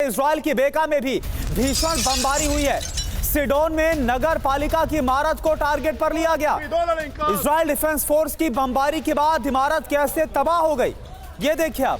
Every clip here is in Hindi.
इजराइल की बेका में भी भीषण बमबारी हुई है। सिडोन में नगर पालिका की इमारत को टारगेट पर लिया गया। इजराइल डिफेंस फोर्स की बमबारी के बाद इमारत कैसे तबाह हो गई, ये देखिए आप।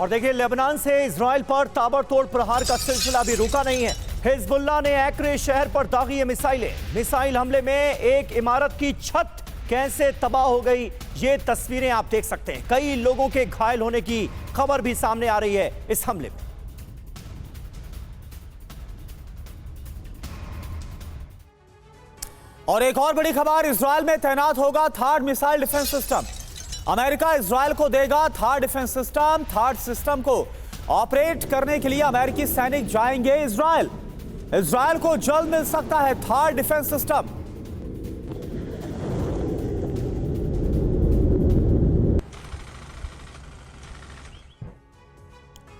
और देखिए, लेबनान से इजराइल पर ताबड़तोड़ प्रहार का सिलसिला भी रुका नहीं है। हिजबुल्लाह ने एक्रे शहर पर दागी मिसाइल हमले में एक इमारत की छत कैसे तबाह हो गई, ये तस्वीरें आप देख सकते हैं। कई लोगों के घायल होने की खबर भी सामने आ रही है इस हमले में। और एक और बड़ी खबर, इजराइल में तैनात होगा third missile defence system. America Israel को देगा third defence system. Third system को ऑपरेट करने के लिए अमेरिकी सैनिक जाएंगे इजराइल को जल्द मिल सकता है थार्ड डिफेंस सिस्टम।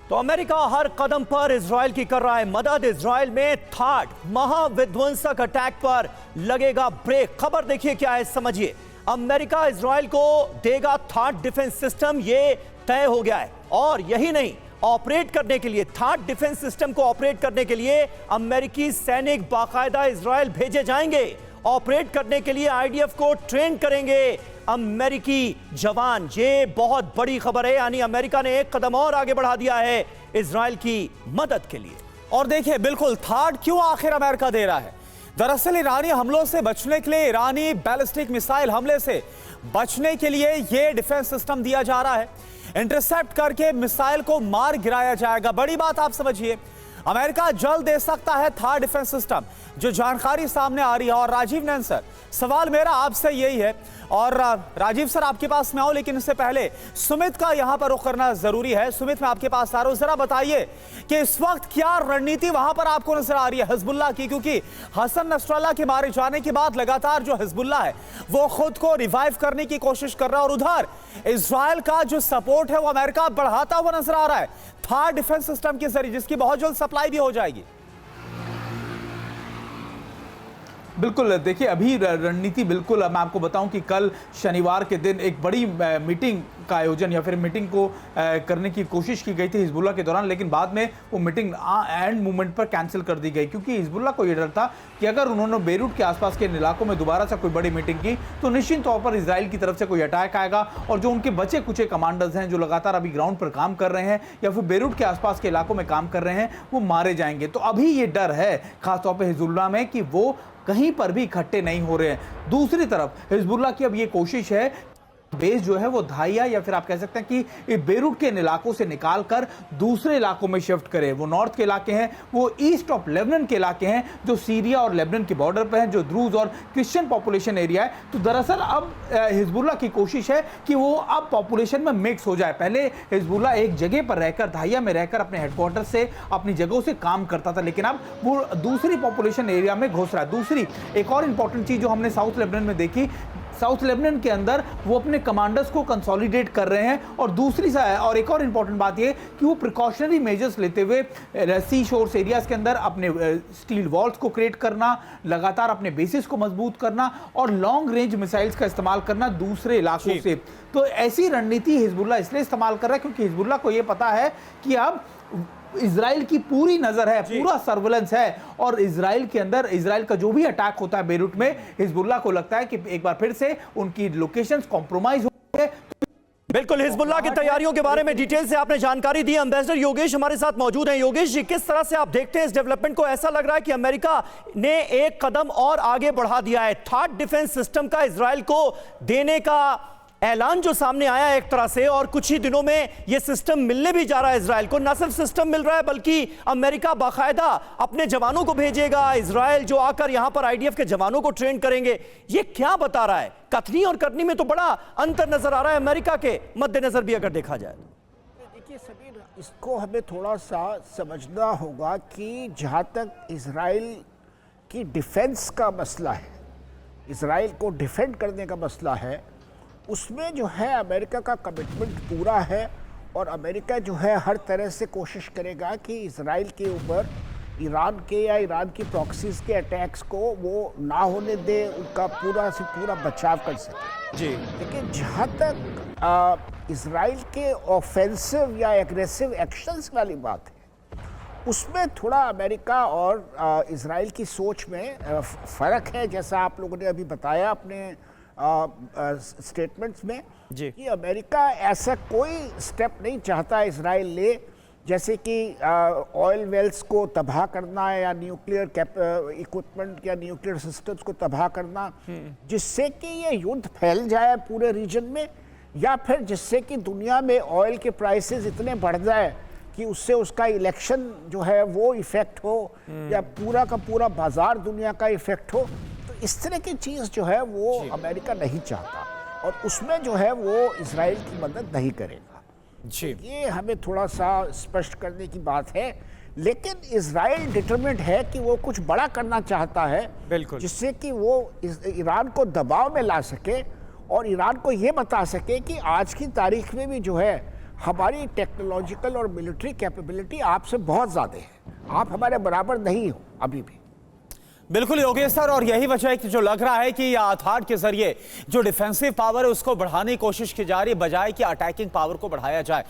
तो अमेरिका हर कदम पर इजराइल की कर रहा है मदद। इजराइल में थार्ड महाविध्वंसक अटैक पर लगेगा ब्रेक। खबर देखिए क्या है, समझिए। अमेरिका इजराइल को देगा थार्ड डिफेंस सिस्टम, ये तय हो गया है। और यही नहीं, ऑपरेट करने के लिए, थार्ड डिफेंस सिस्टम को ऑपरेट करने के लिए अमेरिकी सैनिक बाकायदा इजराइल भेजे जाएंगे। ऑपरेट करने के लिए आईडीएफ को ट्रेन करेंगे अमेरिकी जवान। ये बहुत बड़ी खबर है, यानी अमेरिका ने एक कदम और आगे बढ़ा दिया है इजराइल की मदद के लिए। और देखिए, बिल्कुल थार्ड क्यों आखिर अमेरिका दे रहा है। दरअसल ईरानी हमलों से बचने के लिए, ईरानी बैलिस्टिक मिसाइल हमले से बचने के लिए यह डिफेंस सिस्टम दिया जा रहा है। इंटरसेप्ट करके मिसाइल को मार गिराया जाएगा। बड़ी बात आप समझिए, अमेरिका जल्द दे सकता है थार्ड डिफेंस सिस्टम, जो जानकारी सामने आ रही है। और राजीव नैन सर, सवाल मेरा आपसे यही है, और राजीव सर आपके पास मैं आऊं, लेकिन इससे पहले सुमित का यहां पर रुख करना जरूरी है। सुमित, मैं आपके पास आ रहा हूं, जरा बताइए कि इस वक्त क्या रणनीति वहां पर आपको नजर आ रही है हिजबुल्लाह की, क्योंकि हसन नसरुल्लाह के मारे जाने के बाद लगातार जो हिजबुल्लाह है वो खुद को रिवाइव करने की कोशिश कर रहा है, और उधर इजराइल का जो सपोर्ट है वो अमेरिका बढ़ाता हुआ नजर आ रहा है थार्ड डिफेंस सिस्टम के जरिए, जिसकी बहुत जल्द सप्लाई भी हो जाएगी। बिल्कुल, देखिए अभी रणनीति बिल्कुल मैं आपको बताऊं कि कल शनिवार के दिन एक बड़ी मीटिंग का आयोजन या फिर मीटिंग को करने की कोशिश की गई थी हिजबुल्लाह के दौरान, लेकिन बाद में वो मीटिंग एंड मोमेंट पर कैंसिल कर दी गई, क्योंकि हिजबुल्लाह को ये डर था कि अगर उन्होंने बेरूट के आसपास के इलाकों में दोबारा से कोई बड़ी मीटिंग की तो निश्चित तौर पर इजराइल की तरफ से कोई अटैक आएगा, और जो उनके बचे कुचे कमांडर्स हैं जो लगातार अभी ग्राउंड पर काम कर रहे हैं या फिर बेरूट के आसपास के इलाकों में काम कर रहे हैं, वो मारे जाएंगे। तो अभी ये डर है खासतौर पर हिजबुल्लाह में कि वो कहीं पर भी इकट्ठे नहीं हो रहे हैं। दूसरी तरफ हिजबुल्लाह की अब ये कोशिश है बेस जो है वो धाइया या फिर आप कह सकते हैं कि बेरूट के इलाकों से निकालकर दूसरे इलाकों में शिफ्ट करे। वो नॉर्थ के इलाके हैं, वो ईस्ट ऑफ लेबनान के इलाके हैं जो सीरिया और लेबनान के बॉर्डर पर हैं, जो द्रूज और क्रिश्चियन पॉपुलेशन एरिया है। तो दरअसल अब हिजबुल्लाह की कोशिश है कि वो अब पॉपुलेशन में मिक्स हो जाए। पहले हिजबुल्लाह एक जगह पर रहकर, धाइया में रहकर अपने हेडक्वार्टर से, अपनी जगहों से काम करता था, लेकिन अब वो दूसरी पॉपुलेशन एरिया में घुस रहा है। दूसरी एक और इंपॉर्टेंट चीज जो हमने साउथ लेबनान में देखी, साउथ लेबनान के अंदर वो अपने कमांडर्स को कंसोलिडेट कर रहे हैं, और दूसरी और एक और इंपॉर्टेंट बात ये कि वो प्रिकॉशनरी मेजर्स लेते हुए सी शोर्स एरियाज के अंदर अपने स्टील वॉल्स को क्रिएट करना, लगातार अपने बेसिस को मजबूत करना और लॉन्ग रेंज मिसाइल्स का इस्तेमाल करना दूसरे इलाकों से। तो ऐसी रणनीति हिजबुल्लाह इसलिए इस्तेमाल कर रहा है क्योंकि हिजबुल्लाह को ये पता है कि अब इजराइल की पूरी नजर है, पूरा सर्वेलेंस है, और इजराइल के अंदर इजराइल का जो भी अटैक होता है बेरूट में, हिजबुल्लाह को लगता है कि एक बार फिर से उनकी लोकेशंस कॉम्प्रोमाइज हो गए। बिल्कुल, हिजबुल्लाह की तैयारियों के बारे में डिटेल से आपने जानकारी दी। एम्बेसडर योगेश हमारे साथ मौजूद हैं। योगेश जी, किस तरह से आप देखते हैं इस डेवलपमेंट को? ऐसा लग रहा है कि अमेरिका ने एक कदम और आगे बढ़ा दिया है। थर्ड डिफेंस सिस्टम का इजराइल को देने का ऐलान जो सामने आया है एक तरह से, और कुछ ही दिनों में यह सिस्टम मिलने भी जा रहा है इजराइल को। न सिर्फ सिस्टम मिल रहा है बल्कि अमेरिका बाकायदा अपने जवानों को भेजेगा इजराइल, जो आकर यहां पर आईडीएफ के जवानों को ट्रेन करेंगे। ये क्या बता रहा है? कथनी और करनी में तो बड़ा अंतर नजर आ रहा है अमेरिका के मद्देनजर भी अगर देखा जाए। देखिए समीर, इसको हमें थोड़ा सा समझना होगा कि जहां तक इजराइल की डिफेंस का मसला है, इजराइल को डिफेंड करने का मसला है, उसमें जो है अमेरिका का कमिटमेंट पूरा है, और अमेरिका जो है हर तरह से कोशिश करेगा कि इसराइल के ऊपर ईरान के या ईरान की प्रॉक्सीज के अटैक्स को वो ना होने दे, उनका पूरा से पूरा बचाव कर सके। जी, लेकिन जहाँ तक इसराइल के ऑफेंसिव या एग्रेसिव एक्शंस वाली बात है, उसमें थोड़ा अमेरिका और इसराइल की सोच में फ़र्क है, जैसा आप लोगों ने अभी बताया अपने स्टेटमेंट्स में जी। कि अमेरिका ऐसा कोई स्टेप नहीं चाहता इसराइल ले, जैसे कि ऑयल वेल्स को तबाह करना या न्यूक्लियर इक्विपमेंट या न्यूक्लियर सिस्टम्स को तबाह करना, जिससे कि ये युद्ध फैल जाए पूरे रीजन में, या फिर जिससे कि दुनिया में ऑयल के प्राइसेस इतने बढ़ जाए कि उससे उसका इलेक्शन जो है वो इफेक्ट हो, या पूरा का पूरा बाजार दुनिया का इफेक्ट हो। तो इस तरह की चीज़ जो है वो अमेरिका नहीं चाहता, और उसमें जो है वो इसराइल की मदद नहीं करेगा। जी, ये हमें थोड़ा सा स्पष्ट करने की बात है। लेकिन इजराइल डिटरमिनेंट है कि वो कुछ बड़ा करना चाहता है, बिल्कुल, जिससे कि वो ईरान को दबाव में ला सके और ईरान को ये बता सके कि आज की तारीख में भी जो है हमारी टेक्नोलॉजिकल और मिलिट्री कैपेबिलिटी आपसे बहुत ज़्यादा है, आप हमारे बराबर नहीं हो अभी भी। बिल्कुल योगेश सर, और यही वजह है कि जो लग रहा है कि थाट के जरिए जो डिफेंसिव पावर है उसको बढ़ाने की कोशिश की जा रही है, बजाय कि अटैकिंग पावर को बढ़ाया जाए।